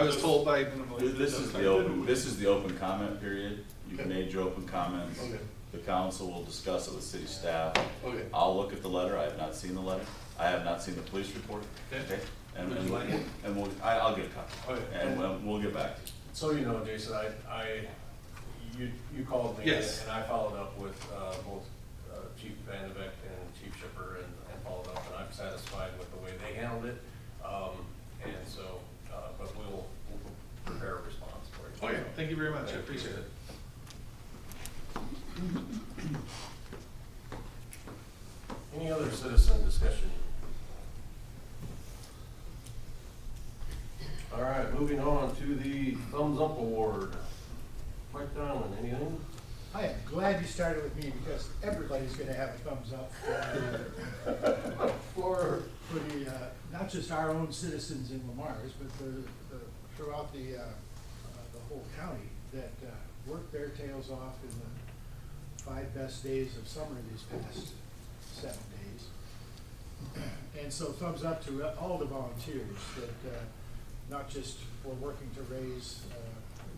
I was told by. This is the open comment period. You've made your open comments. Okay. The council will discuss it with city staff. Okay. I'll look at the letter. I have not seen the letter. I have not seen the police report. Okay. And Would you like it? I'll get a copy. Okay. And we'll get back to you. So you know, Jason, you called me. Yes. And I followed up with, both, Chief Van de Beek and Chief Shipper and followed up, and I'm satisfied with the way they handled it. And so, but we'll prepare a response for you. Okay, thank you very much, I appreciate it. Any other citizen discussion? All right, moving on to the Thumbs Up Award. Mike Donlin, anything? I am glad you started with me because everybody's gonna have a thumbs up for the, not just our own citizens in Lamar's, but throughout the whole county that worked their tails off in the 5 best days of summer these past 7 days. And so thumbs up to all the volunteers that not just for working to raise,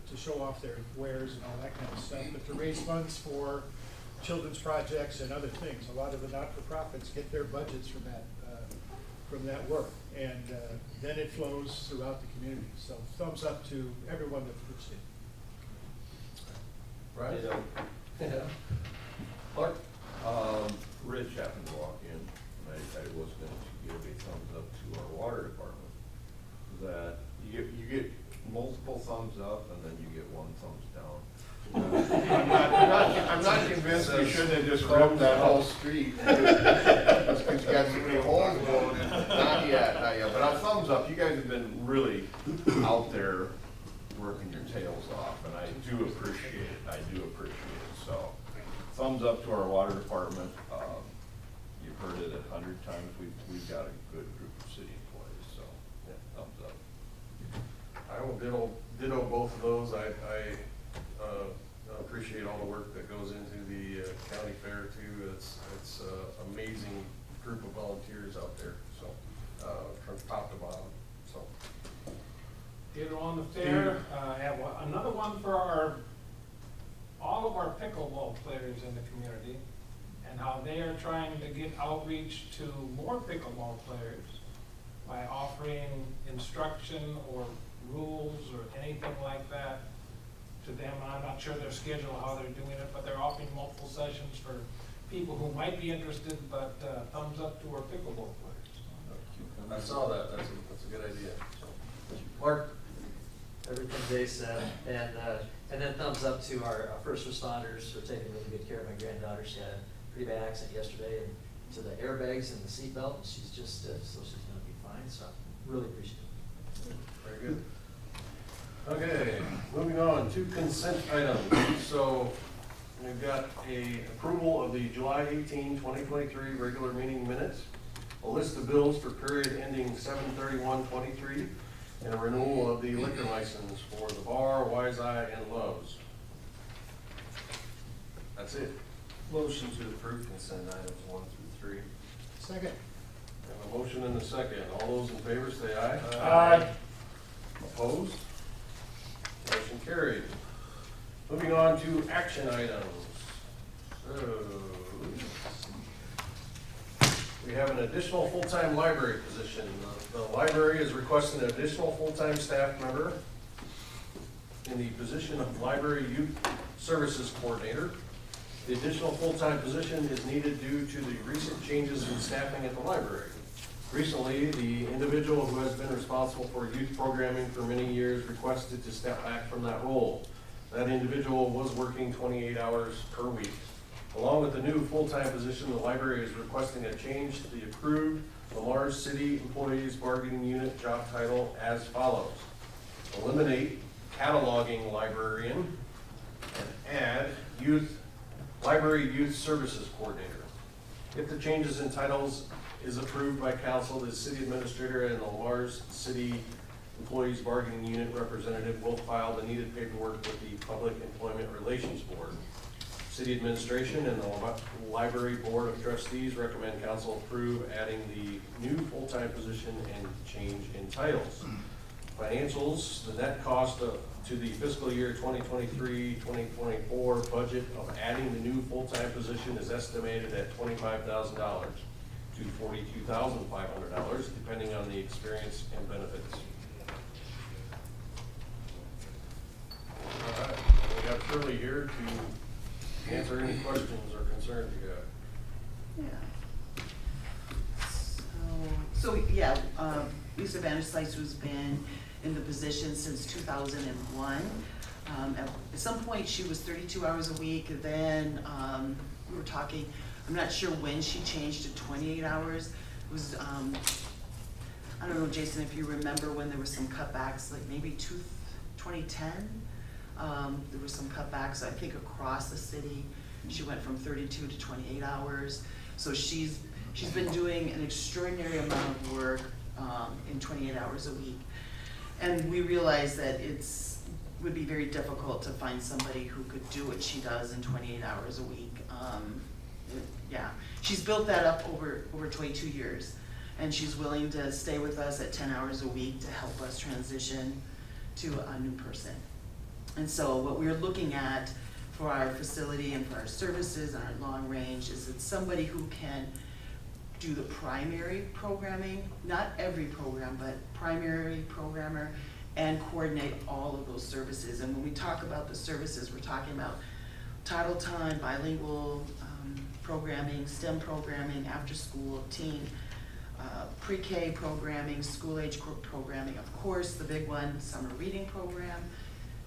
to show off their wares and all that kind of stuff, but to raise funds for children's projects and other things. A lot of the not-for-profits get their budgets from that work, and then it flows throughout the community. So thumbs up to everyone that participated. Right? Yeah. Clark, Rich happened to walk in, and I was going to give a thumbs up to our water department. That you get multiple thumbs up, and then you get 1 thumbs down. I'm not convinced we shouldn't have just rubbed that whole street. Just because you got so many holes going in. Not yet. But a thumbs up, you guys have been really out there working your tails off, and I do appreciate it. So, thumbs up to our water department. You've heard it 100 times. We've got a good group of city employees, so yeah, thumbs up. I will ditto both of those. I appreciate all the work that goes into the county fair too. It's amazing group of volunteers out there, so, from top to bottom, so. Ditto on the fair. I have another one for all of our pickleball players in the community, and how they are trying to get outreach to more pickleball players by offering instruction or rules or anything like that to them. I'm not sure their schedule, how they're doing it, but they're offering multiple sessions for people who might be interested, but thumbs up to our pickleball players. I saw that. That's a good idea. So, Mark? Everything Jay said, and then thumbs up to our first responders for taking really good care of my granddaughter. She had a pretty bad accident yesterday, and to the airbags and the seatbelt, she's just stiff, so she's gonna be fine, so really appreciate it. Very good. Okay, moving on to consent items. So we've got a approval of the July 18, 2023 regular meeting minutes, a list of bills for period ending 7/31/23, and a renewal of the liquor license for the bar, Wise Eye, and Love's. That's it. Motion to approve consent items 1 through 3. Second. We have a motion and a second. All those in favor say aye. Aye. Opposed? Motion carried. Moving on to action items. So, we have an additional full-time library position. The library is requesting an additional full-time staff member in the position of Library Youth Services Coordinator. The additional full-time position is needed due to the recent changes in staffing at the library. Recently, the individual who has been responsible for youth programming for many years requested to step back from that role. That individual was working 28 hours per week. Along with the new full-time position, the library is requesting a change to the approved Lamar's City Employees Bargaining Unit job title as follows. Eliminate cataloging librarian and add Library Youth Services Coordinator. If the changes in titles is approved by council, the city administrator and the Lamar's City Employees Bargaining Unit representative will file the needed paperwork with the Public Employment Relations Board. City administration and the Library Board of Trustees recommend council approve adding the new full-time position and change in titles. Financials, the net cost to the fiscal year 2023-2024 budget of adding the new full-time position is estimated at $25,000 to $42,500, depending on the experience and benefits. All right, we have Shirley here to answer any questions or concerns you got. Yeah. So, Lisa Vanderslice has been in the position since 2001. At some point, she was 32 hours a week, and then we were talking, I'm not sure when she changed to 28 hours. It was, I don't know, Jason, if you remember when there were some cutbacks, like maybe 2010? There were some cutbacks, I think, across the city. She went from 32 to 28 hours. So she's been doing an extraordinary amount of work in 28 hours a week. And we realized that would be very difficult to find somebody who could do what she does in 28 hours a week. Yeah, she's built that up over 22 years. And she's willing to stay with us at 10 hours a week to help us transition to a new person. And so what we're looking at for our facility and for our services and our long range is that somebody who can do the primary programming, not every program, but primary programmer, and coordinate all of those services. And when we talk about the services, we're talking about title time, bilingual programming, STEM programming, after school, teen, pre-K programming, school age programming, of course, the big one, summer reading program.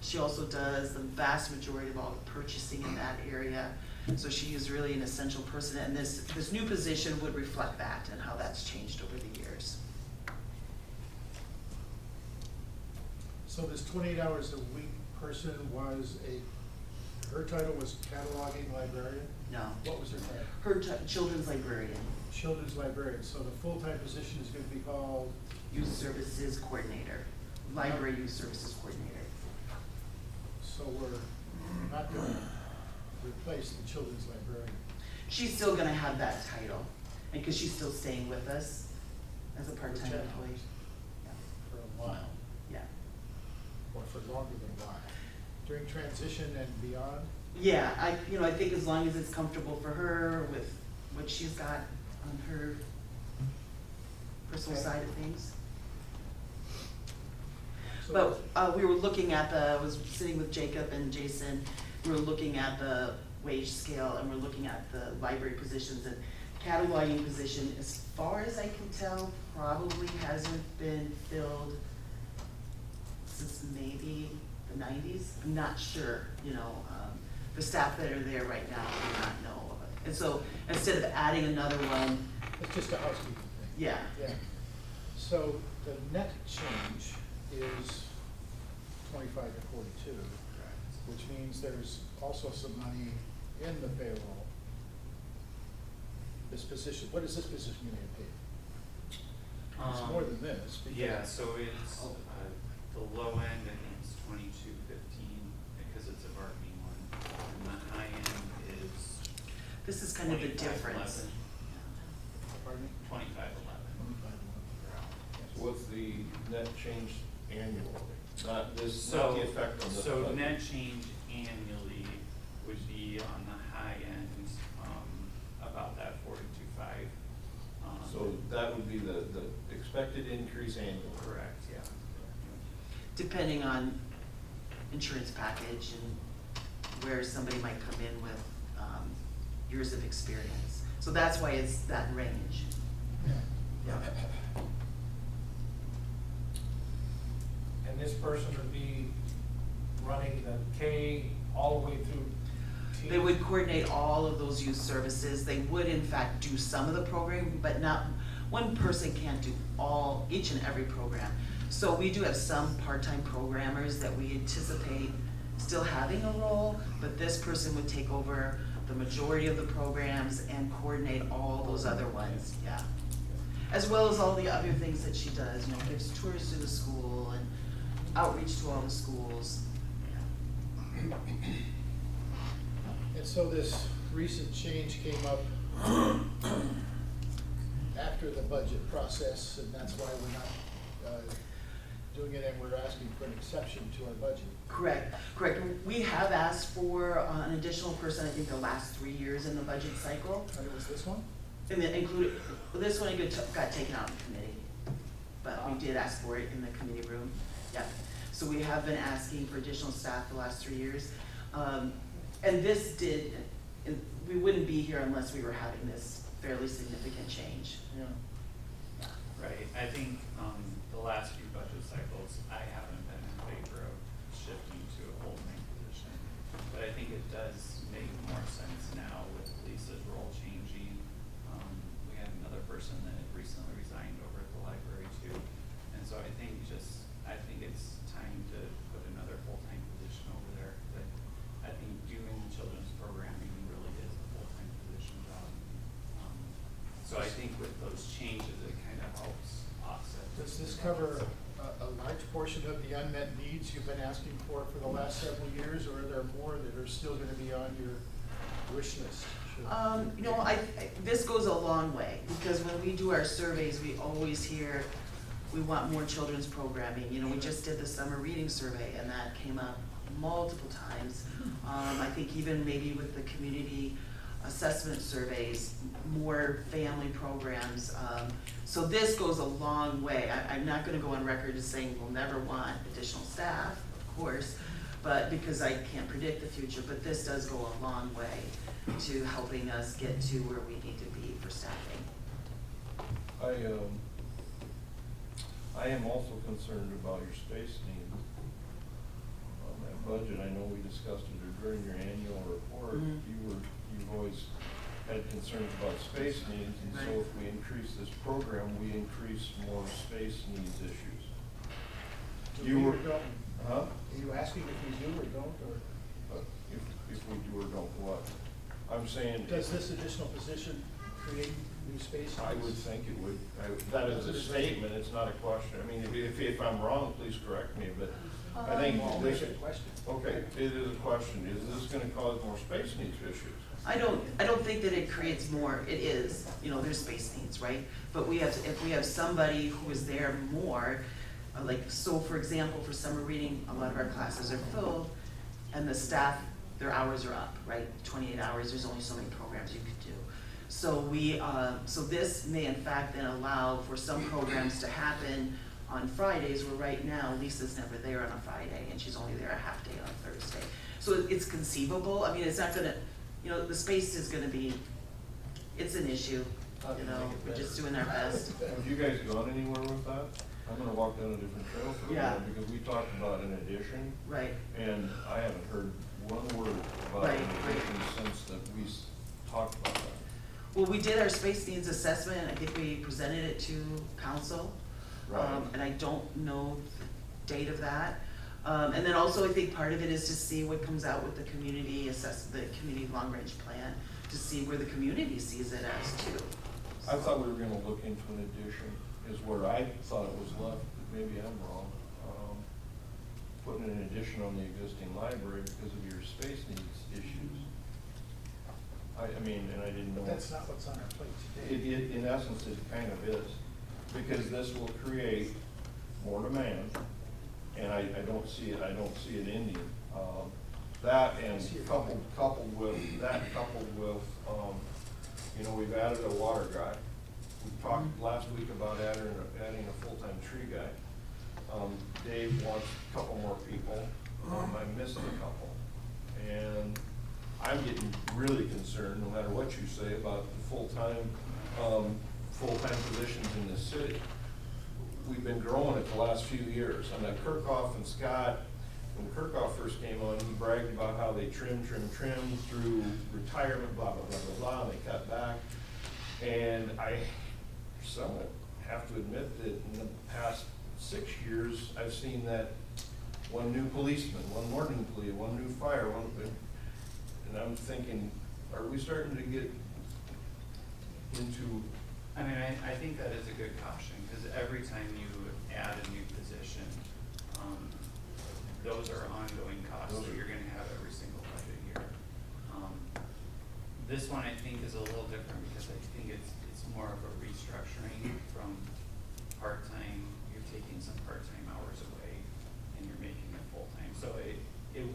She also does the vast majority of all the purchasing in that area. So she is really an essential person, and this new position would reflect that and how that's changed over the years. So this 28 hours a week person her title was cataloging librarian? No, What was her title? her children's librarian, Children's librarian. So the full-time position is going to be called, youth services coordinator, library youth services coordinator. so we're not going to replace the children's librarian. She's still gonna have that title, and because she's still staying with us as a part-time For 10 employee. hours. For a while, Yeah, or for longer than a while. During transition and beyond? yeah, I think as long as it's comfortable for her with what she's got on her personal Okay. side of things. So- But we were looking at I was sitting with Jacob and Jason, we were looking at the wage scale, and we're looking at the library positions, and cataloging position, as far as I can tell, probably hasn't been filled since maybe the 90s. I'm not sure, the staff that are there right now do not know of it. And so instead of adding another one, It's just a housekeeping thing. yeah, Yeah. So the net change is 25 to 42, which means there's also some money in the payroll. This position, what is this position going to get paid? It's more than this. because- Yeah, so it's, the low end, I think it's 22.15, because it's a bargaining one, and the high end is this is kind of the difference. 25.11. Pardon me? 25.11. 25. So what's the net change annually? Not the effect on the. So budget. net change annually would be on the high end, about that 42.5. So that would be the expected increase annually. Correct, yeah. Depending on insurance package and where somebody might come in with years of experience. So that's why it's that range. Yeah. And this person would be running the K all the way through T? They would coordinate all of those youth services. They would in fact do some of the programming, but not, one person can't do each and every program. So we do have some part-time programmers that we anticipate still having a role, but this person would take over the majority of the programs and coordinate all those other ones, yeah. As well as all the other things that she does, gives tours to the school and outreach to all the schools. Yeah. And so this recent change came up after the budget process, and that's why we're not doing it, and we're asking for an exception to our budget. Correct, correct. We have asked for an additional person, I think the last 3 years in the budget cycle. And it was this one? And it included, well, this one got taken out in committee, but we did ask for it in the committee room, yeah. So we have been asking for additional staff the last 3 years. And this did, we wouldn't be here unless we were having this fairly significant change. Yeah. Right, I think, the last few budget cycles, I haven't been in favor of shifting to a full-time position. But I think it does make more sense now with Lisa's role changing. We had another person that had recently resigned over at the library too. And so I think it's time to put another full-time position over there. But I think doing children's programming really is a full-time position job. So I think with those changes, it kind of helps offset. Does this cover a large portion of the unmet needs you've been asking for the last several years, or are there more that are still gonna be on your wish list? You know, this goes a long way, because when we do our surveys, we always hear, we want more children's programming. You know, we just did the summer reading survey, and that came up multiple times. I think even maybe with the community assessment surveys, more family programs. So this goes a long way. I'm not gonna go on record as saying we'll never want additional staff, of course, but because I can't predict the future, but this does go a long way to helping us get to where we need to be for staffing. I am also concerned about your space needs. On that budget, I know we discussed it during your annual report. Mhm. You've always had concerns about space needs, and so Right. if we increase this program, we increase more space needs issues. Do You we or were- don't? Huh? Are you asking if we do or don't, or If we do or don't what? I'm saying. does this additional position create new space? I would think it would. That is a statement, it's not a question. I mean, if I'm wrong, please correct me, but I think. Well, this- make it a question. Okay, it is a question. Is this gonna cause more space needs issues? I don't think that it creates more, it is, you know, there's space needs, right? But if we have somebody who is there more, like, so for example, for summer reading, a lot of our classes are filled, and the staff, their hours are up, right? 28 hours, there's only so many programs you could do. So so this may in fact then allow for some programs to happen on Fridays, where right now Lisa's never there on a Friday, and she's only there a half day on a Thursday. So it's conceivable, I mean, it's not gonna, you know, the space is gonna be, it's an issue, you know, we're just doing our best. Have you guys gone anywhere with that? I'm gonna walk down a different trail for a Yeah. minute, because we talked about an addition, Right, and I haven't heard one word about Right, an right. addition since that we talked about that. well, we did our space needs assessment, I think we presented it to council. Right. And I don't know the date of that. And then also, I think part of it is to see what comes out with the community the community long-range plan, to see where the community sees it as too. I thought we were gonna look into an addition, is where I thought it was left, but maybe I'm wrong. Putting an addition on the existing library because of your space needs issues. I mean, and I didn't know. But that's not what's on our plate today. In essence, it kind of is, because this will create more demand, and I don't see it ending. That and coupled with, you know, we've added a water guy. We talked last week about adding a full-time tree guy. Dave wants a couple more people, I missed a couple. And I'm getting really concerned, no matter what you say, about the full-time positions in this city. We've been growing it the last few years. I mean, Kirkhoff and Scott, when Kirkhoff first came on, he bragged about how they trimmed through retirement, blah, blah, blah, blah, blah, and they cut back. And I somewhat have to admit that in the past 6 years, I've seen that one new policeman, one more new police, one new fire, and I'm thinking, are we starting to get into? I mean, I think that is a good caution, because every time you add a new position, those are ongoing costs that you're gonna have every single budget year. This one I think is a little different, because I think it's more of a restructuring from part-time, you're taking some part-time hours away and you're making it full-time. So it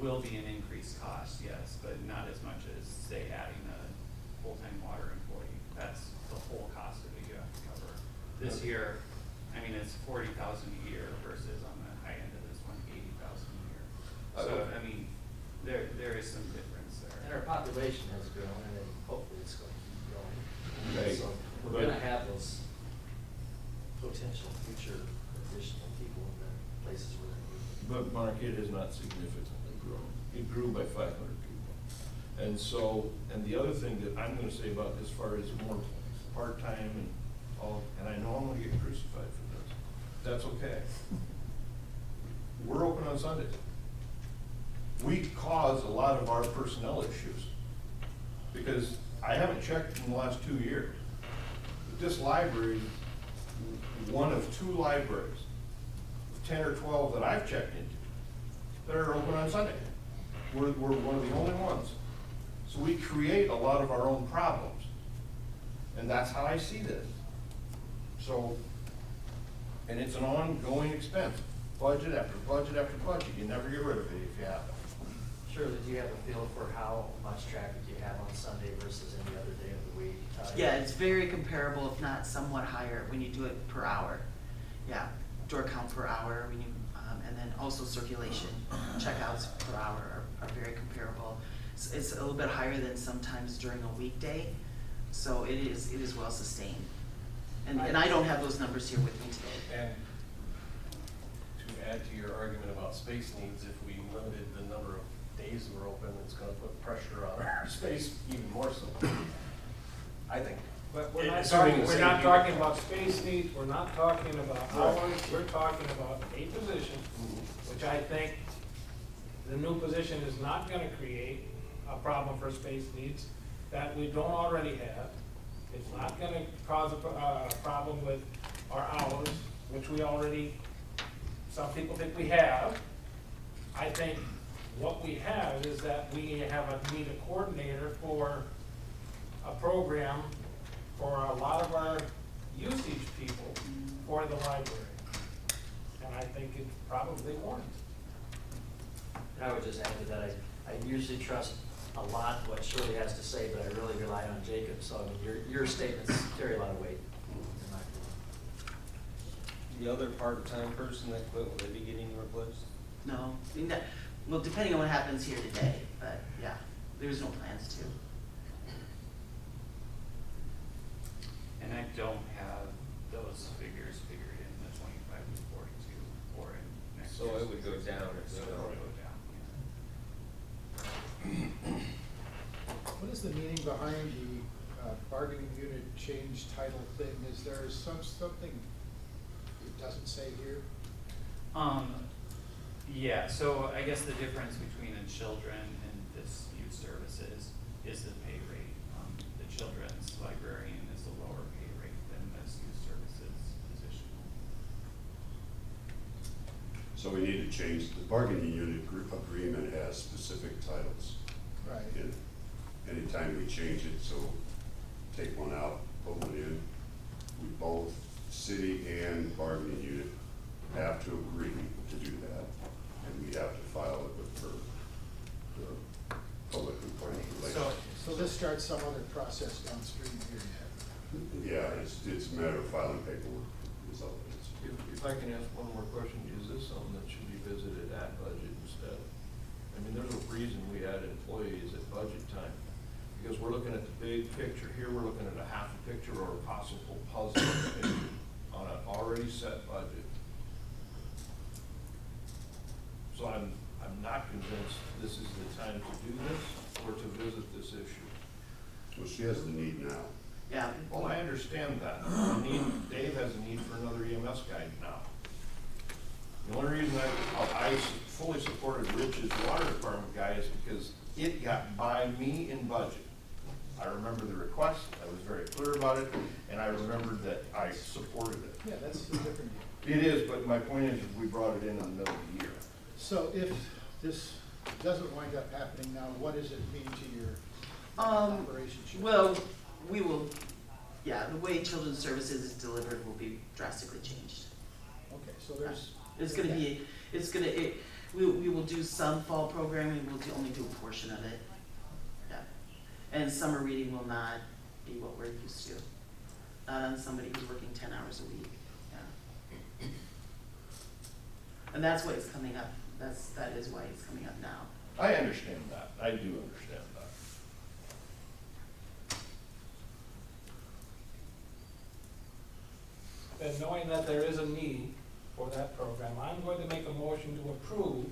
will be an increased cost, yes, but not as much as, say, adding a full-time water employee. That's the whole cost of it you have to cover. This year, I mean, it's 40,000 a year versus on the high end of this one, 80,000 a year. So, I mean, there is some difference And there. our population has grown, and then hopefully it's going to keep growing. Okay, So we're gonna have those potential future additional people in the places we're gonna move. But Mark, it has not significantly grown. It grew by 500 people. And so, and the other thing that I'm gonna say about as far as more part-time and all, and I know I'm gonna get crucified for this, that's okay. We're open on Sundays. We cause a lot of our personnel issues, because I haven't checked in the last 2 years. But this library, one of 2 libraries, 10 or 12 that I've checked into, that are open on Sunday. We're one of the only ones. So we create a lot of our own problems. And that's how I see this. So, and it's an ongoing expense, budget after budget after budget. You never get rid of it if you have it. Shirley, do you have a feel for how much traffic you have on Sunday versus any other day of the week? Yeah, it's very comparable, if not somewhat higher, when you do it per hour. Yeah, door count per hour, when you, and then also circulation, checkouts per hour are very comparable. It's a little bit higher than sometimes during a weekday, so it is well sustained. And I don't have those numbers here with me today. And to add to your argument about space needs, if we limited the number of days we're open, it's gonna put pressure on our space even more so. I think. But we're not Assuming talking, the we're same not people. talking about space needs, we're not talking about Right. hours, we're talking about a position, which I think the new position is not gonna create a problem for space needs that we don't already have. It's not gonna cause a problem with our hours, which we already, some people think we have. I think what we have is that we need a coordinator for a program for a lot of our usage people for the library. And I think it's probably warranted. And I would just add to that, I usually trust a lot what Shirley has to say, but I really rely on Jacob, so I mean, your statements carry a lot of weight. in my opinion. The other part-time person that quit, will they be getting replaced? No, I mean, well, depending on what happens here today, but yeah, there's no plans to. And I don't have those figures figured in the 25 to 42 or in next So year's it would go figures. down if So they it don't. would go down, yeah. What is the meaning behind the bargaining unit change title thing? Is there something it doesn't say here? Yeah, so I guess the difference between the children and this youth services is the pay rate. The children's librarian is a lower pay rate than this youth services position. So we need to change, the bargaining unit agreement has specific titles. Right. And anytime we change it, so take one out, put one in, we both, city and bargaining unit, have to agree to do that. And we have to file it with the public complaint relations. So this starts some other process downstream here yet. Yeah, it's a matter of filing paperwork, is all it is. If I can ask one more question, is this something that should be visited at budget instead? I mean, there's a reason we add employees at budget time, because we're looking at the big picture. Here, we're looking at a half a picture or a possible puzzle picture on an already set budget. So I'm not convinced this is the time to do this or to visit this issue. Well, she has the need now. Yeah, Well, I understand that. Dave has a need for another EMS guy now. The only reason I fully supported Rich's water department guy is because it got by me in budget. I remember the request, I was very clear about it, and I remembered that I supported it. Yeah, that's a different deal. It is, but my point is, we brought it in the middle of the year. So if this doesn't wind up happening now, what does it mean to your operation? well, we will, yeah, the way children's services is delivered will be drastically changed. Okay, so there's. It's gonna be, we will do some fall programming, we'll only do a portion of it. Yeah. And summer reading will not be what we're used to. Not on somebody who's working 10 hours a week, yeah. And that's why it's coming up, that is why it's coming up now. I understand that, I do understand that. And knowing that there is a need for that program, I'm going to make a motion to approve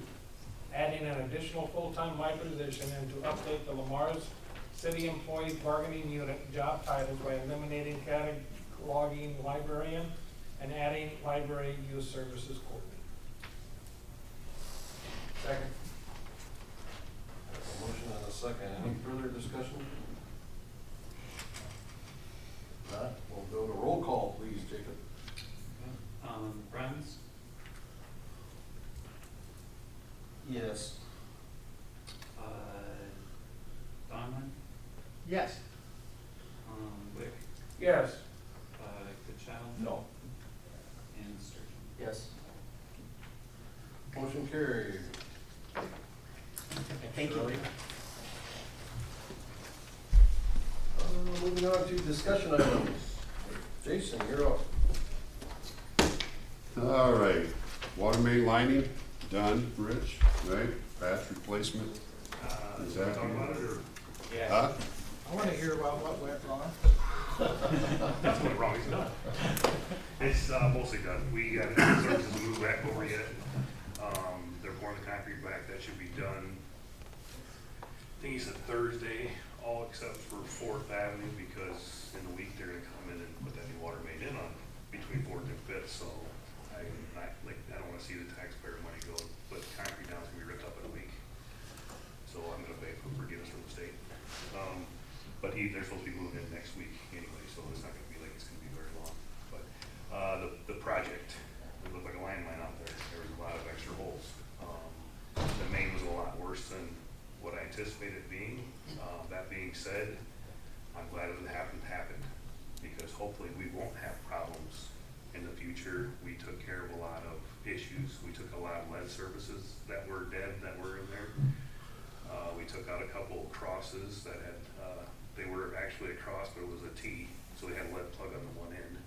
adding an additional full-time library position and to update the Lamar's City Employee Bargaining Unit job titles by eliminating cataloging librarian and adding library youth services coordinator. Second. A motion and a second. Any further discussion? If not, we'll go to roll call, please, Jacob. Bruns, Yes. Donlin, Yes. Wick, Yes. Goodchild, No. and Sturgeon. Yes. Motion carried. Thank you. Shirley. Moving on to discussion items. Jason, you're up. All right, water main lining, done, Rich, right? Patch replacement. Is that? Huh? I wanna hear about what went wrong. Nothing went wrong, it's done. It's mostly done. We got services to move back over yet. They're pouring the concrete back, that should be done. I think he said Thursday, all except for Fourth Avenue, because in the week they're gonna come in and put that new water main in on between Fourth and Fifth, so I don't wanna see the taxpayer money go, but concrete down is gonna be ripped up in a week. So I'm gonna pay for forgiveness from the state. But they're supposed to be moving in next week anyway, so it's not gonna be like it's gonna be very long. But, the project, it looked like a landmine out there. There was a lot of extra holes. The main was a lot worse than what I anticipated it being. That being said, I'm glad it happened, because hopefully we won't have problems in the future. We took care of a lot of issues. We took a lot of lead services that were dead, that were in there. We took out a couple of crosses that had, they were actually a cross, but it was a T, so they had a lead plug on the one end.